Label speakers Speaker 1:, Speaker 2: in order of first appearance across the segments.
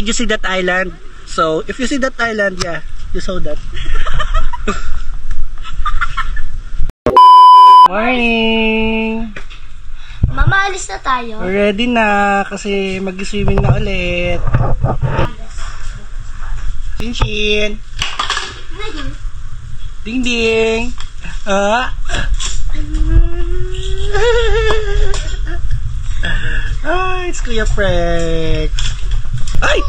Speaker 1: Did you see that island? So, if you see that island, yeah, you saw that. Morning!
Speaker 2: Mama, alis na tayo.
Speaker 1: Ready na kasi mag-swimming na ulit. Chin-chin! Ding-ding! It's Kuya Prex! Ay!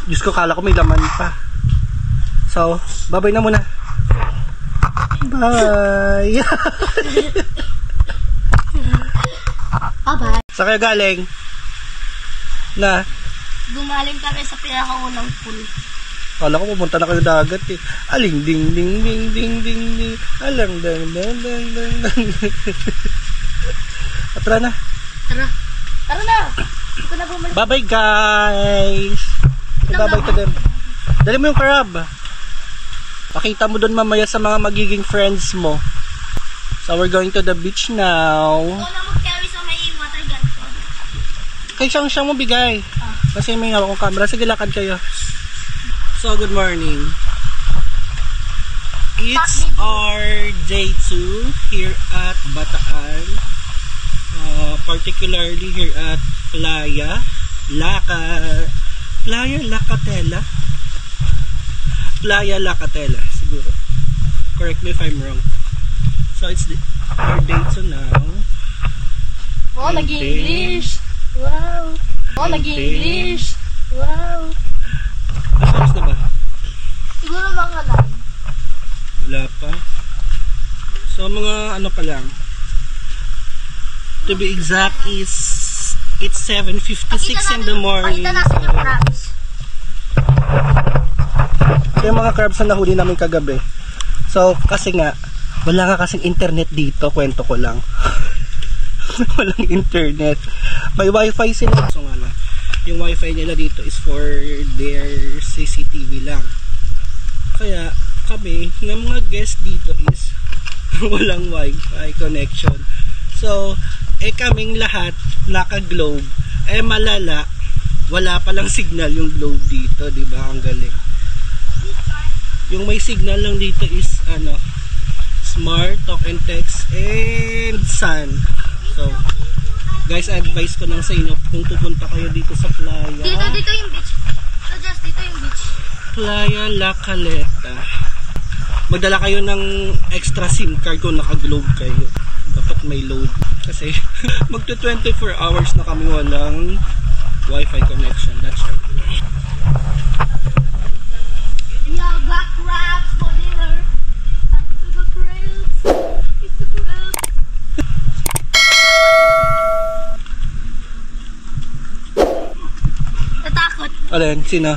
Speaker 1: Diyos ko, kala ko may laman pa. So, bye-bye na muna. Bye!
Speaker 2: Bye-bye.
Speaker 1: Saan kayo galing? Na?
Speaker 2: Gumaling kami sa pinakaunang pool.
Speaker 1: Kala ko pumunta na kayo dagat eh. Aling ding ding ding ding ding ding. Alang dang dang dang dang dang. Tara na.
Speaker 2: Tara. Tara na. Ito na bumalik.
Speaker 1: Bye-bye guys. Bye-bye to them. Dali mo yung crab. Pakita mo doon mamaya sa mga magiging friends mo. So we're going to the beach now.
Speaker 2: Ito na mag-carry sa may water gun ko.
Speaker 1: Kay siyang mo bigay. Kasi may hawak kong camera. Sige, lakad kayo. So, good morning. It's our day 2 here at Bataan. Particularly here at Playa Lacatela. Playa Lacatela, siguro. Correct me if I'm wrong. So, it's our day 2 now.
Speaker 2: Oh, nag-English. Wow. Oh, nag-English. Wow.
Speaker 1: Alas na ba?
Speaker 2: Siguro mga lang.
Speaker 1: Wala pa. So, mga ano pa lang. To be exact is it's 7:56 in the morning.
Speaker 2: Pakita natin yung crabs.
Speaker 1: So, yung mga crabs na nahuli namin kagabi. So, kasi nga, wala ka kasing internet dito. Kwento ko lang. Walang internet. May wifi sila. So nga lang, yung wifi nila dito is for their CCTV lang. Kaya kami, ng mga guests dito is walang wifi connection. So, kaming lahat naka-globe. Malala, wala palang signal yung globe dito, di ba? Ang galing. Yung may signal lang dito is Smart, Talk and Text, and Sun. So, guys, advice ko lang sa inyo kung pupunta kayo dito sa playa.
Speaker 2: Dito yung beach. So, just dito yung beach.
Speaker 1: Playa La Caleta. Magdala kayo ng extra SIM card kung naka-globe kayo. Dapat may load. Kasi, magto 24 hours na kami walang wifi connection. That's right.
Speaker 2: Yeah, got crabs for dinner. Ito the crabs. Ito the crabs. Natakot.
Speaker 1: Alin? Sino?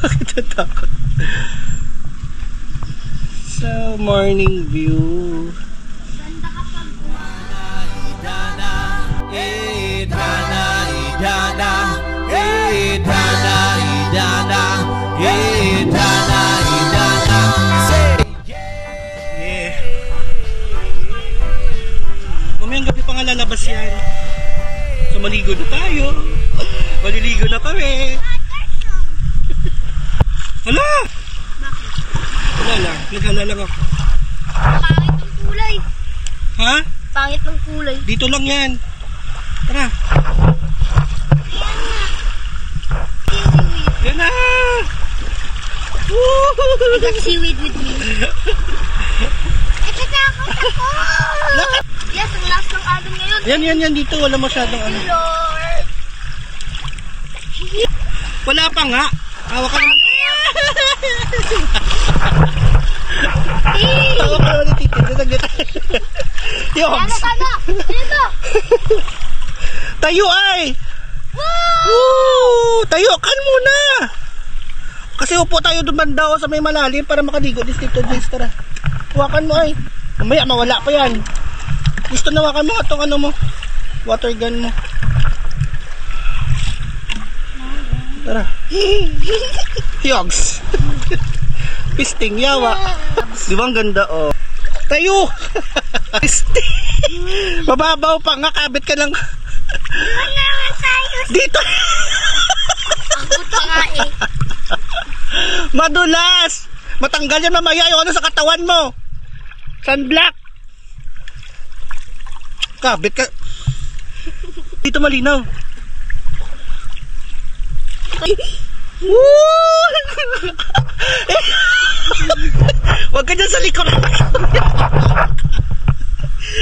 Speaker 1: Bakit natakot? So, morning view.
Speaker 2: Ganda kapag
Speaker 1: Yeah. Mamayang gabi pa nga lalabas yan. So, maligo na tayo. Maliligo na kami. Hala!
Speaker 2: Bakit?
Speaker 1: Wala lang. Naghala lang ako.
Speaker 2: Pangit ng kulay.
Speaker 1: Ha?
Speaker 2: Pangit ng kulay.
Speaker 1: Dito lang yan. Tara.
Speaker 2: Ayan na.
Speaker 1: Yan na!
Speaker 2: I got seaweed with me. Natatakot ako! Yes, ang last ng alon ngayon.
Speaker 1: Yan. Dito wala masyadong ano.
Speaker 2: Lord!
Speaker 1: Wala pa nga. Hawak ka naman. Hawak ka naman ni Titi. Yogs.
Speaker 2: Ano? Dito!
Speaker 1: Tayo ay!
Speaker 2: Wow!
Speaker 1: Woo! Tayo kan muna! Kasi upo tayo doon banda sa may malalim para makaligo. Dito, Jace, tara. Hawakan mo ay. Mamaya mawala pa yan. Gusto na hawakan mo itong ano mo. Water gun mo. Tara. Yogs. Pisting yawa. Di ba ang ganda, oh? Tayo! Mababaw pa nga, kabit ka lang. Dito!
Speaker 2: Ako pa nga eh.
Speaker 1: Madulas! Matanggal yan mamaya yung ano sa katawan mo. Sunblock! Kabit ka. Dito malinaw. Woo! Huwag ka dyan sa likod.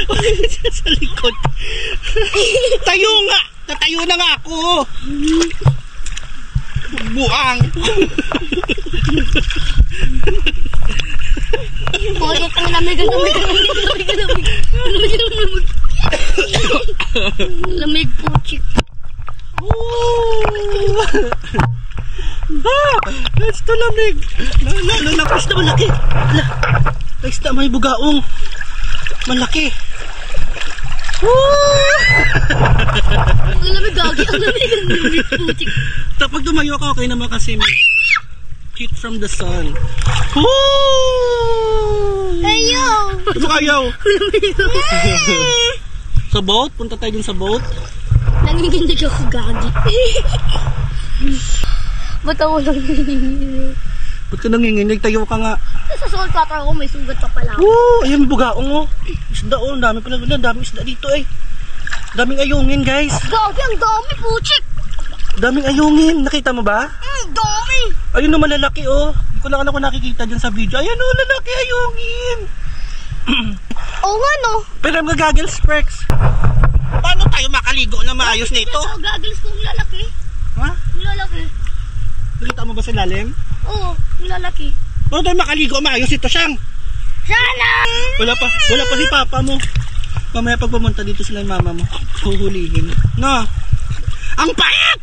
Speaker 1: Huwag ka dyan sa likod. Tayo nga. Natayo na nga ako. Buang.
Speaker 2: Bakit ang lamig. Lamig po, chick.
Speaker 1: That's to lamig. Lalo na pasta malaki. Pasta may bugaong. Malaki.
Speaker 2: Ang lamig, gagi. Ang lamig po, chick.
Speaker 1: Tapos tumayo ka, okay naman kasi may heat from the sun.
Speaker 2: Ayaw.
Speaker 1: Ano ayaw? Sa boat? Punta tayo dun sa boat?
Speaker 2: Nanginginig ako, gagi. Ba't ako nanginginig?
Speaker 1: Ba't ka nanginginig? Tayo ka nga.
Speaker 2: Sa salt water ako, may sugat pa pala.
Speaker 1: Ayan, bugaong oh. Isda oh, ang dami pala. Ang daming isda dito eh. Daming ayungin guys.
Speaker 2: Gagi, ang dami po, chick.
Speaker 1: Daming ayungin. Nakita mo ba?
Speaker 2: Dami.
Speaker 1: Ayun na malalaki oh. Hindi ko lang ako nakikita dyan sa video. Ayan oh, lalaki ayungin.
Speaker 2: Oo nga no.
Speaker 1: Pero ang gagagles, Prex. Paano tayo makaligo na maayos nito?
Speaker 2: Sa goggles ko, nilalaki.
Speaker 1: Ha?
Speaker 2: Nilalaki.
Speaker 1: Nakita mo ba sa lalim?
Speaker 2: Oo, nilalaki.
Speaker 1: Paano tayo makaligo maayos ito, Siyang?
Speaker 2: Sana!
Speaker 1: Wala pa si papa mo. Mamaya pag pumunta dito sila yung mama mo. Huhulihin. No. Ang payat!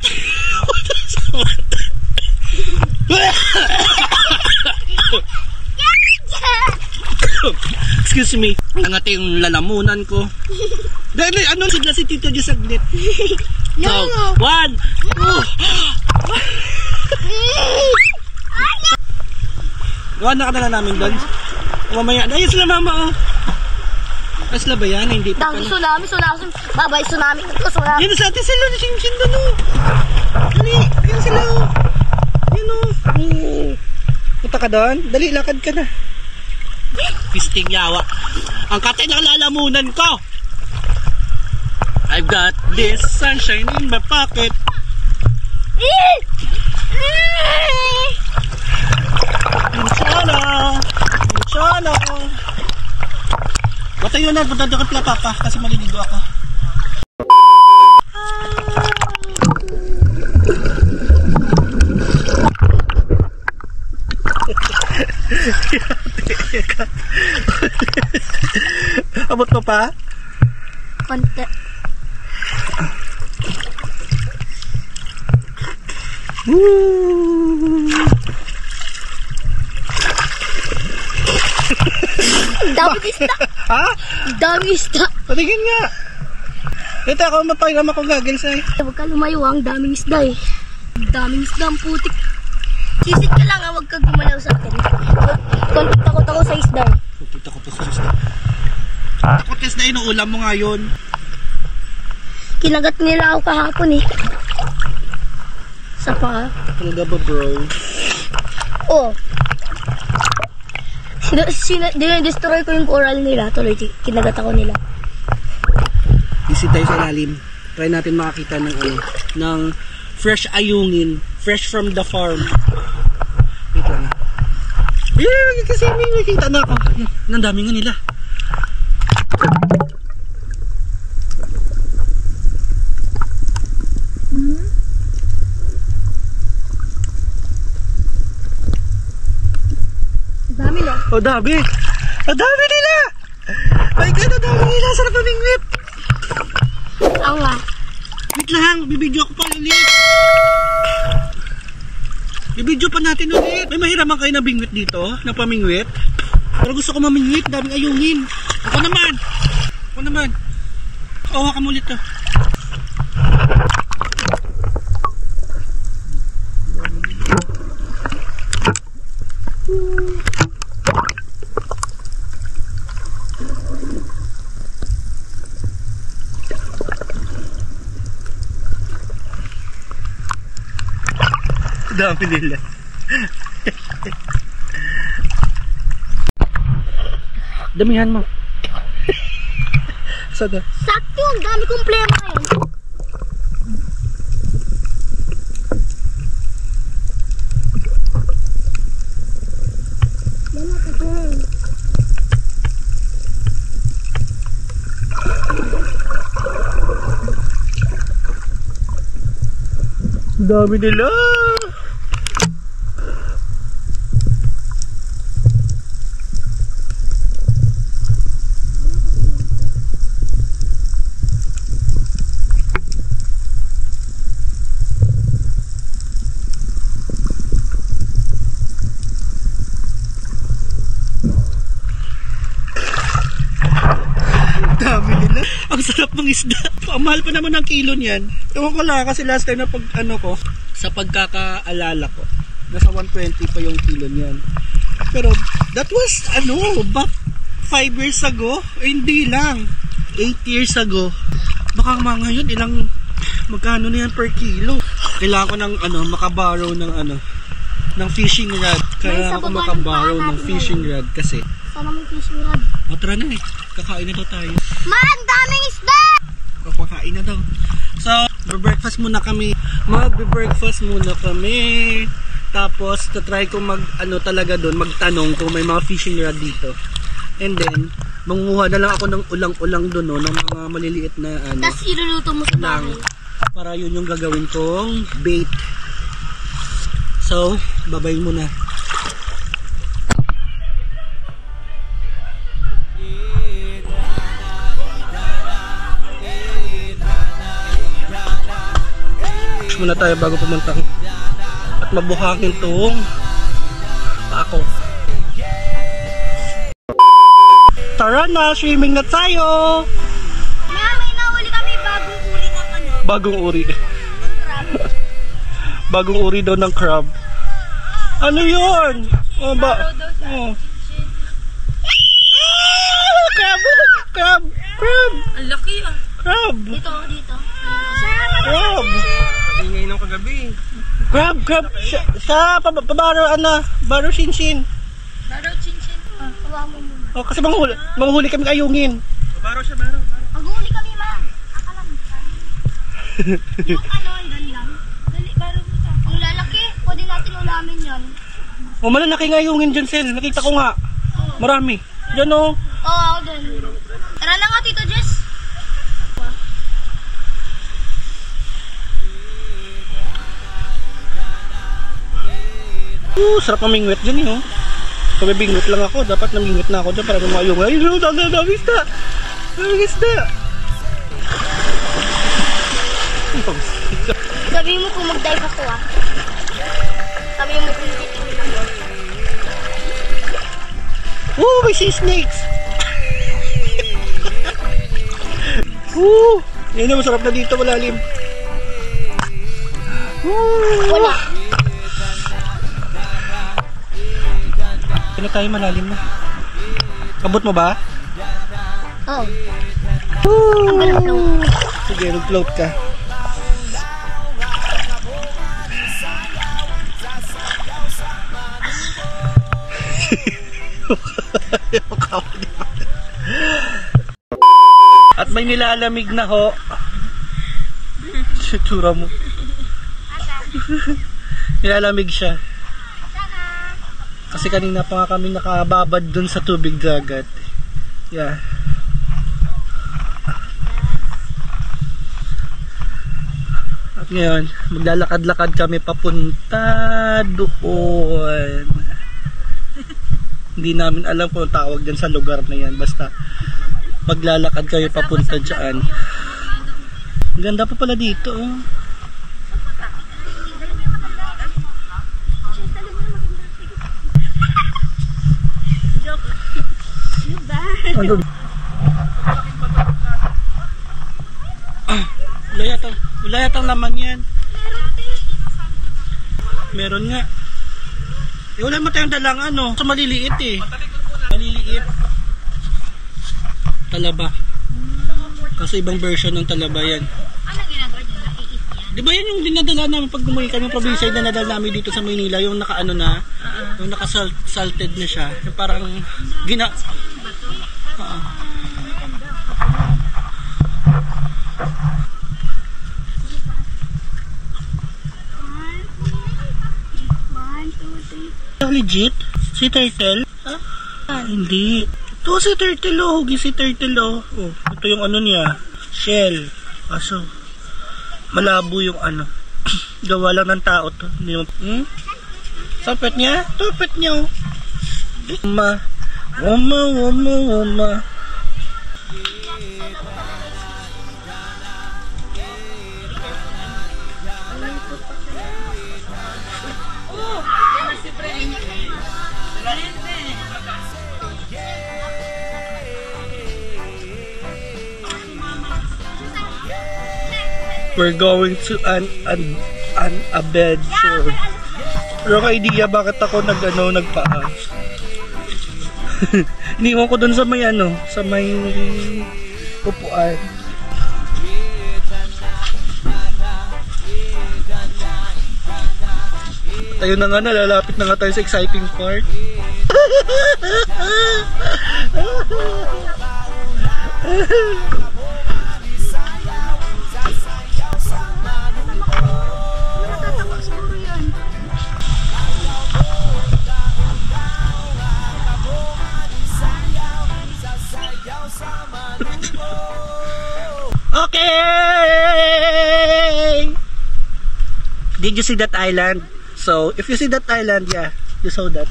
Speaker 1: Excuse me. Nangati yung lalamunan ko. Dahil ano sigla si Tito Diyos saglit.
Speaker 2: No.
Speaker 1: So, 1, 2. Gawa na ka na namin doon. Mamaya. Ayun sila mama oh. Ay sila ba yan? Hindi pa
Speaker 2: Dami
Speaker 1: pala.
Speaker 2: tsunami. Babay, tsunami. Tsunami.
Speaker 1: Yan sa atin sila. Nasin doon oh. Dali. Ayun sila oh. Ayun oh. Punta ka doon? Dali, lakad ka na. Pisting yawa. Ang kate ng lalamunan ko. I've got this sunshine in my pocket. Inshallah. Batayo na, punta doon pala papa kasi maliligo ako. Abot mo pa?
Speaker 2: Konti. Dami isda.
Speaker 1: Ha?
Speaker 2: Dami isda.
Speaker 1: Patigin nga. Ito ako mapahiram ako goggles ay.
Speaker 2: Huwag ka lumayo, ang daming isda eh. Daming isda, ang putik. Sisit ka lang, huwag ka gumalaw sa akin. Konti takot ako sa isda eh.
Speaker 1: Pupunta ko pa sa isda. Takot na inuulam mo nga yun.
Speaker 2: Kinagat nila ako kahapon eh. Sa paa.
Speaker 1: Talaga ba bro?
Speaker 2: Oh. Dinidestroy ko yung coral nila. Tuloy, kinagat ako nila.
Speaker 1: Easy tayo sa lalim. Try natin makakita ng ano, ng fresh ayungin. Fresh from the farm. Wait lang. Ayun, kasi may nakita na ako. Ang dami nga nila.
Speaker 2: Dami na.
Speaker 1: Oh, dami. Ang dami nila. My God, ang dami nila. Sarap mamingwit.
Speaker 2: Oo nga.
Speaker 1: Wait lang, bibidyo ko pa ulit. Bibidyo pa natin ulit. May mahiraman kayo na bingwit dito, na pamingwit. Pero gusto ko mamingwit, daming ayungin. Ako naman. Hawakan mo ulit to. Dami nila. Damihan mo. Sada.
Speaker 2: Sakto, ang dami kong plema ngayon. Yan na, tapunan.
Speaker 1: Dami nila. Dami nila. Ang sarap ng isda. Ang mahal pa naman ng kilo niyan. Ewan ko lang kasi last time na pag ano ko, sa pagkakaalala ko, nasa 120 pa yung kilo niyan. Pero that was back 5 years ago. Hindi lang. 8 years ago. Baka mga ngayon ilang magkano na yan per kilo. Kailangan ko ng makaborrow ng fishing rod. Kaya ako makaborrow ng fishing rod kasi
Speaker 2: Sana may fishing rod.
Speaker 1: o tara na eh. Kakain na daw tayo.
Speaker 2: Man, daming isda!
Speaker 1: Kakain na daw. So, breakfast muna kami. Mag-breakfast muna kami. Tapos, try ko talaga doon, magtanong kung may mga fishing rod dito. And then, manguha na lang ako ng ulang-ulang doon, no, ng mga maliliit na
Speaker 2: Tapos iluluto mo sa bahay.
Speaker 1: para yun yung gagawin kong bait. So, babay muna. Muna tayo bago pumunta at mabuhangin tong ako. Tara na, swimming na tayo.
Speaker 2: May nahuli kami bagong uri ng
Speaker 1: Bagong uri.
Speaker 2: ng crab.
Speaker 1: Bagong uri daw ng crab. Ano yun? Oh, oh. Crab! Crab! Crab!
Speaker 2: Ang laki ah.
Speaker 1: Crab!
Speaker 2: Dito.
Speaker 1: Crab!
Speaker 3: Ingay nung kagabi.
Speaker 1: Crab! Crab! Sa pabaro, baro sinshin.
Speaker 2: Baro chinchin. Hawa mo muna.
Speaker 1: Oh, kasi manghuli kami ayungin.
Speaker 3: Baro siya, baro.
Speaker 2: Mag-uuli kami, ma'am. Akala mo. Yung dan lang. Dali, baro mo siya. Ang lalaki. Pwede natin ulamin yan.
Speaker 1: Oh, malalaki nga ayungin dyan, Sel. Nakita ko nga. Marami. Diyan oh.
Speaker 2: Oo, ako din. Tara na nga, Tito Jess.
Speaker 1: Sarap mamingwit dyan eh, oh. Kung may bingwit lang ako, dapat namingwit na ako dyan para lumayong. Ay, no, dami isda! Dami isda!
Speaker 2: Sabi mo kung mag-dive ako ah. Sabi mo kung titingin ako.
Speaker 1: Oh, may sea snakes! Yan na, masarap na dito, malalim.
Speaker 2: Wala.
Speaker 1: Kaya tayo malalim na. Kabot mo ba?
Speaker 2: Oo. Ang galang.
Speaker 1: Sige, mag-float ka. At may nilalamig na ho. Tsura mo. Nilalamig siya. Kasi kanina pa nga kami nakababad dun sa tubig dagat. Yeah. At ngayon, maglalakad-lakad kami papunta doon. Hindi namin alam kung tawag dyan sa lugar na yan. Basta maglalakad kayo papunta dyan. Ang ganda pa pala dito. Oh. Ano? Wala yatang laman yan. Meron nga. Wala mo tayong dalang so maliliit eh. Maliliit. Talaba. Kasi ibang version ng talaba yan.
Speaker 2: Ano ginagawa dyan? Naiit yan?
Speaker 1: Di ba yan yung dinadala namin pag gumuwi kami probinsya, yung dinadala namin dito sa Maynila, yung naka-ano na, yung naka-salted na siya. Yung parang legit? Si Turtle? Hindi. Ito si Turtle oh. Hugi si Turtle oh. Oh. Ito yung ano niya. Shell. Kaso malabo yung ano. Gawa lang ng tao to. Sapet niya? Tupet niya oh. Uma. We're going to an adventure. Pero ka idea bakit ako nagpaas. Iniwan ko dun sa may sa may upuan. Tayo na nga, nalalapit na nga tayo sa exciting part. Okay! Did you see that island? So, if you see that island, yeah, you saw that.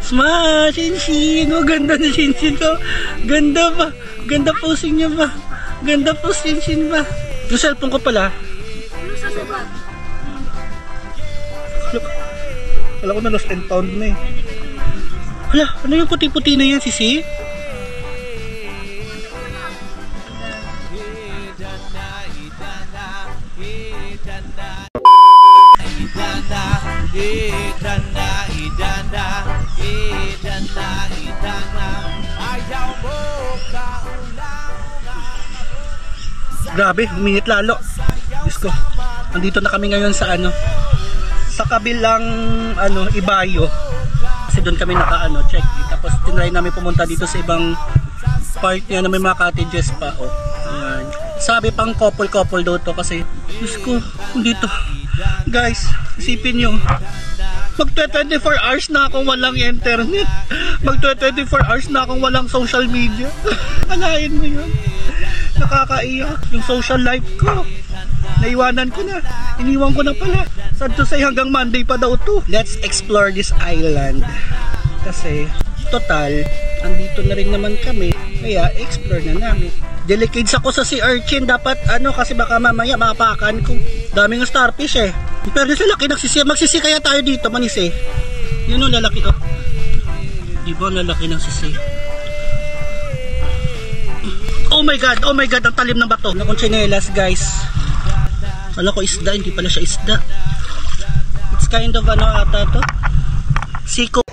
Speaker 1: Smash! Shinshin! Oh, ganda na Shinshin ko. Ganda ba? Ganda posing niya ba? Ganda pose Shinshin ba? Yung cellphone ko pala.
Speaker 2: Ano sa sabat?
Speaker 1: Wala ko na lost and found na eh. Hala, ano yung puti-puti na yan, Sisi? Grabe, uminit lalo. Diyos ko. Nandito na kami ngayon sa sa kabilang Ibayo. Kasi doon kami check. Tapos tinry namin pumunta dito sa ibang part niya na may mga cottages pa. Oh. Ayan. Sabi pang couple daw to kasi Diyos ko, dito. Guys, isipin nyo. Mag-24 hours na akong walang internet. Mag-24 hours na akong walang social media. Alayin mo yun. Nakakaiyak yung social life ko. Naiwanan ko na. Iniwan ko na pala. Sad to say hanggang Monday pa daw to. Let's explore this island. Kasi total, andito na rin naman kami. Kaya explore na namin. Delicate ako sa sea urchin. Dapat kasi baka mamaya mapakan ko. Daming starfish eh. Pero sa laki nagsisi. Magsisi kaya tayo dito manisi. Yun o lalaki oh. Diba lalaki ng sisi? Oh my god, ang talim ng bato. Wala kong tsinelas guys. Wala ko isda, hindi pala siya isda. It's kind of ata to. Siko.